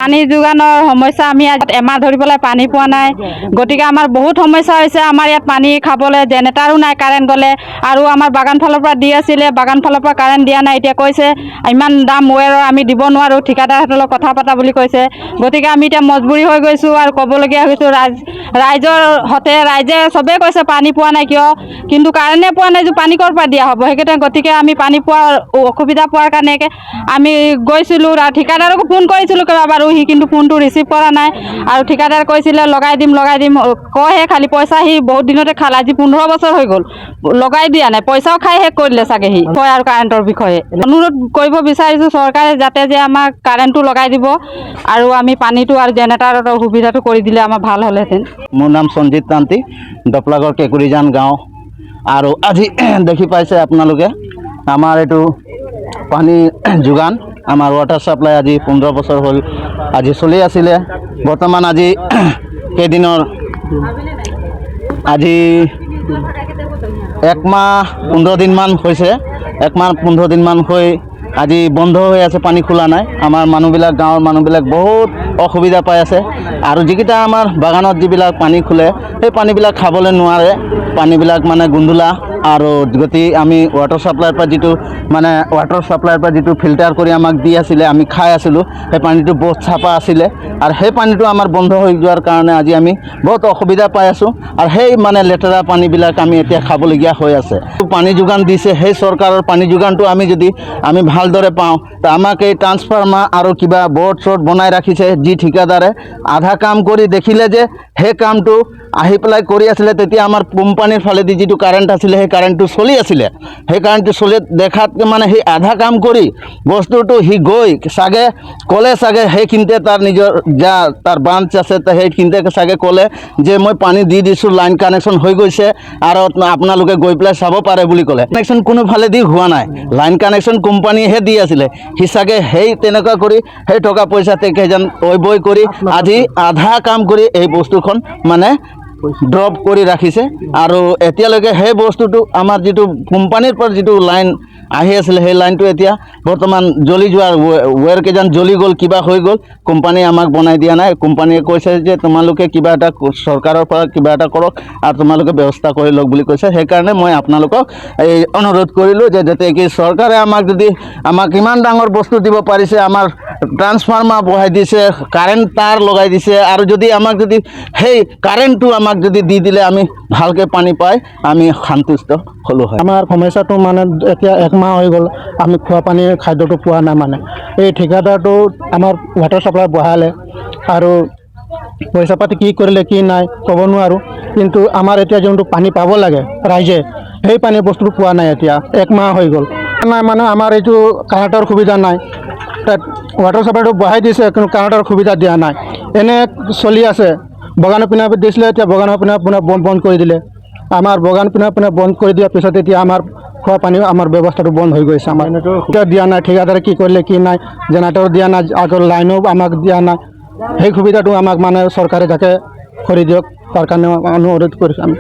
পানী যোগানৰ সমস্যা আমি এমাহ ধৰি পেলাই পানী পোৱা নাই। গতিকে আমাৰ বহুত সমস্যা হৈছে। আমাৰ ইয়াত পানী খাবলৈ জেনেৰেটাৰো নাই কাৰেণ্ট গ'লে, আৰু আমাৰ বাগান ফালৰ পৰা দি আছিলে, বাগান ফালৰ পৰা কাৰেণ্ট দিয়া নাই। এতিয়া কৈছে ইমান দাম ৱেৰৰ আমি দিব নোৱাৰোঁ, ঠিকাদাৰহঁতৰ লগত কথা পতা বুলি কৈছে। গতিকে আমি এতিয়া মজবুৰি হৈ গৈছোঁ আৰু ক'বলগীয়া হৈছোঁ। ৰাইজৰ হতে ৰাইজে চবেই কৈছে পানী পোৱা নাই কিয়, কিন্তু কাৰেণ্টে পোৱা নাই, পানী ক'ৰ পৰা দিয়া হ'ব। গতিকে আমি পানী পোৱাৰ অসুবিধা পোৱাৰ কাৰণে আমি গৈছিলোঁ, ঠিকাদাৰকো ফোন কৰিছিলোঁ কেইবাবাৰো, সি কিন্তু ফোনটো ৰিচিভ কৰা নাই। আৰু ঠিকাদাৰ কৈছিলে লগাই দিম কয়হে, খালি পইচা সি বহুত দিনতে খালে। আজি 15 বছৰ হৈ গ'ল, লগাই দিয়া নাই, পইচাও খাই শেষ কৰি দিলে চাগে সি। হয়, আৰু কাৰেণ্টৰ বিষয়ে অনুৰোধ কৰিব বিচাৰিছোঁ চৰকাৰে যাতে যে আমাক কাৰেণ্টটো লগাই দিব, আৰু আমি পানীটো আৰু জেনেৰেটাৰৰ সুবিধাটো কৰি দিলে আমাৰ ভাল হ'লহেঁতেন। মোৰ নাম সঞ্জিত তান্তি, দপলাগড় কেকুৰিজান গাঁও। আৰু আজি দেখি পাইছে আপোনালোকে আমাৰ এইটো পানী যোগান, আমাৰ ৱাটাৰ ছাপ্লাই আজি 15 বছৰ হ'ল আজি চলি আছিলে। বৰ্তমান আজি কেইদিনৰ আজি 1 মাহ 15 দিনমান হৈছে, 1 মাহ 15 দিনমান হৈ আজি বন্ধ হৈ আছে, পানী খোলা নাই। আমাৰ মানুহবিলাক, গাঁৱৰ মানুহবিলাক বহুত অসুবিধা পাই আছে। আৰু যিকেইটা আমাৰ বাগানত যিবিলাক পানী খোলে, সেই পানীবিলাক খাবলৈ নোৱাৰে। পানীবিলাক মানে গোন্ধলা, আৰু গতি আমি ৱাটাৰ ছাপ্লাইৰ পৰা যিটো ফিল্টাৰ কৰি আমাক দি আছিলে, আমি খাই আছিলোঁ, সেই পানীটো বহুত চাফা আছিলে। আৰু সেই পানীটো আমাৰ বন্ধ হৈ যোৱাৰ কাৰণে আজি আমি বহুত অসুবিধা পাই আছোঁ। আৰু সেই মানে লেতেৰা পানীবিলাক আমি এতিয়া খাবলগীয়া হৈ আছে। পানী যোগান দিছে, সেই চৰকাৰৰ পানী যোগানটো আমি ভালদৰে পাওঁ। তো আমাক এই ট্ৰান্সফাৰ্মাৰ আৰু কিবা বৰ্ড চৰ্ড বনাই ৰাখিছে, যি ঠিকাদাৰে আধা কাম কৰি দেখিলে যে সেই কামটো আহি পেলাই কৰি আছিলে, তেতিয়া আমাৰ কোম্পানীৰ ফালেদি যিটো কাৰেণ্ট আছিলে, সেই কাৰেণ্টটো চলি আছিলে। সেই কাৰেণ্টটো চলি দেখাত মানে সেই আধা কাম কৰি বস্তুটো সি গৈ চাগে ক'লে, চাগে সেইখিনিতে তাৰ নিজৰ তাৰ ব্ৰাঞ্চ আছে, সেইখিনিতে চাগে ক'লে যে মই পানী দি দিছোঁ, লাইন কানেকশ্যন হৈ গৈছে, আৰু আপোনালোকে গৈ পেলাই চাব পাৰে বুলি ক'লে। কানেকশ্যন কোনোফালেদি হোৱা নাই, লাইন কানেকশ্যন কোম্পানীয়েহে দি আছিলে। সি চাগে সেই তেনেকুৱা কৰি সেই টকা পইচা কেইজন বৈ কৰি আজি আধা কাম কৰি এই বস্তুখন মানে ড্ৰপ কৰি ৰাখিছে। আৰু এতিয়ালৈকে সেই বস্তুটো আমাৰ যিটো কোম্পানীৰ পৰা যিটো লাইন আহি আছিলে, সেই লাইনটো এতিয়া বৰ্তমান জ্বলি যোৱাৰ ৱেৰ কেইজন জ্বলি গ'ল, কিবা হৈ গ'ল। কোম্পানীয়ে আমাক বনাই দিয়া নাই। কোম্পানীয়ে কৈছে যে তোমালোকে কিবা এটা চৰকাৰৰ পৰা কিবা এটা কৰক, আৰু তোমালোকে ব্যৱস্থা কৰি লওক বুলি কৈছে। সেইকাৰণে মই আপোনালোকক এই অনুৰোধ কৰিলোঁ যে যাতে কি চৰকাৰে আমাক ইমান ডাঙৰ বস্তু দিব পাৰিছে, আমাৰ ট্ৰান্সফাৰ্মাৰ বহাই দিছে, কাৰেণ্ট তাঁৰ লগাই দিছে, আৰু যদি আমাক যদি সেই কাৰেণ্টটো আমাক যদি দি দিলে আমি ভালকৈ পানী পাই আমি সন্তুষ্ট হ'লোঁ হয়। আমাৰ সমস্যাটো মানে এতিয়া 1 মাহ হৈ গ'ল, আমি খোৱা পানীৰ খাদ্যটো পোৱা নাই। মানে এই ঠিকাদাৰটো আমাৰ ৱাটাৰ ছাপ্লাই বহালে, আৰু পইচা পাতি কি কৰিলে কি নাই ক'ব নোৱাৰোঁ। কিন্তু আমাৰ এতিয়া যোনটো পানী পাব লাগে ৰাইজে, সেই পানী বস্তুটো পোৱা নাই। এতিয়া 1 মাহ হৈ গ'ল নাই, মানে আমাৰ এইটো কাৰেণ্টৰ সুবিধা নাই। তাত ৱাটাৰ ছাপ্লাইটো বহাই দিছে, কিন্তু কাৰেণ্টৰ সুবিধা দিয়া নাই। এনে চলি আছে। বাগানৰ পিনে দিছিলে, এতিয়া বাগানৰ পিনে বন্ধ কৰি দিলে। আমাৰ বাগান পিনে বন্ধ কৰি দিয়াৰ পিছত এতিয়া আমাৰ খোৱা পানী আমাৰ ব্যৱস্থাটো বন্ধ হৈ গৈছে। আমাৰ এতিয়া দিয়া নাই, ঠিকাদাৰে কি কৰিলে কি নাই, জেনেৰেটৰ দিয়া নাই, আগৰ লাইনো আমাক দিয়া নাই। সেই সুবিধাটো আমাক মানে চৰকাৰে যাতে কৰি দিয়ক, তাৰ কাৰণে অনুৰোধ কৰিছোঁ আমি।